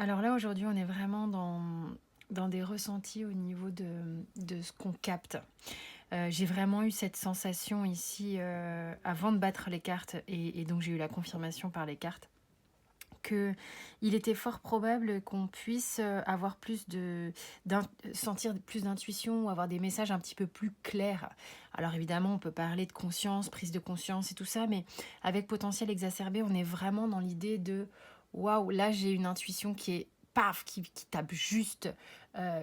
Alors là, aujourd'hui, on est vraiment dans des ressentis au niveau de ce qu'on capte. J'ai vraiment eu cette sensation ici, avant de battre les cartes et donc j'ai eu la confirmation par les cartes, qu'il était fort probable qu'on puisse, avoir plus sentir plus d'intuition ou avoir des messages un petit peu plus clairs. Alors évidemment, on peut parler de conscience, prise de conscience et tout ça, mais avec potentiel exacerbé, on est vraiment dans l'idée de: «Waouh, là j'ai une intuition qui est paf, qui tape juste».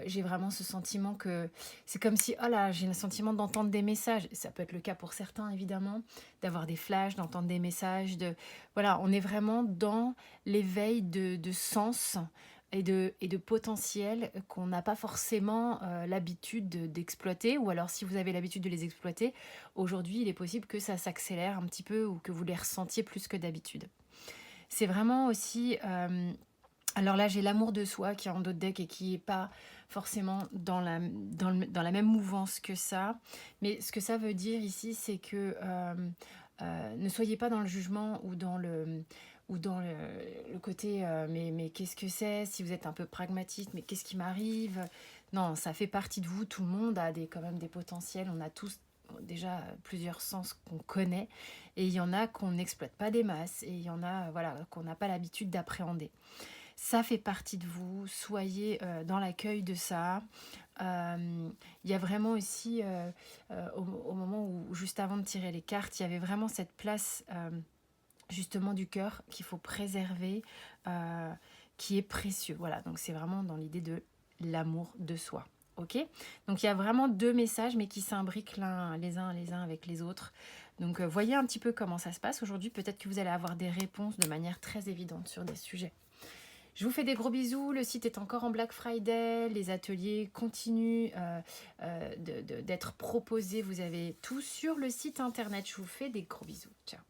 J'ai vraiment ce sentiment que c'est comme si, oh là, j'ai le sentiment d'entendre des messages. Ça peut être le cas pour certains évidemment, d'avoir des flashs, d'entendre des messages, voilà, on est vraiment dans l'éveil de sens et de potentiel qu'on n'a pas forcément, l'habitude d'exploiter, ou alors si vous avez l'habitude de les exploiter, aujourd'hui, il est possible que ça s'accélère un petit peu ou que vous les ressentiez plus que d'habitude. C'est vraiment aussi, alors là, j'ai l'amour de soi qui est en dos de deck et qui est pas forcément dans la même mouvance que ça. Mais ce que ça veut dire ici, c'est que, ne soyez pas dans le jugement ou dans le côté, «Mais qu'est-ce que c'est?» Si vous êtes un peu pragmatique: «Mais qu'est-ce qui m'arrive?» Non, ça fait partie de vous. Tout le monde a quand même des potentiels. On a tous déjà plusieurs sens qu'on connaît, et il y en a qu'on n'exploite pas des masses, et il y en a, voilà, qu'on n'a pas l'habitude d'appréhender. Ça fait partie de vous, soyez, dans l'accueil de ça. Il y a vraiment aussi, au moment où juste avant de tirer les cartes, il y avait vraiment cette place, justement du cœur qu'il faut préserver, heu, qui est précieux. Voilà, donc c'est vraiment dans l'idée de l'amour de soi. OK? Donc il y a vraiment 2 messages, mais qui s'imbriquent les uns avec les autres. Donc, voyez un petit peu comment ça se passe aujourd'hui. Peut-être que vous allez avoir des réponses de manière très évidente sur des sujets. Je vous fais des gros bisous. Le site est encore en Black Friday. Les ateliers continuent, d'être proposés. Vous avez tout sur le site internet. Je vous fais des gros bisous. Ciao.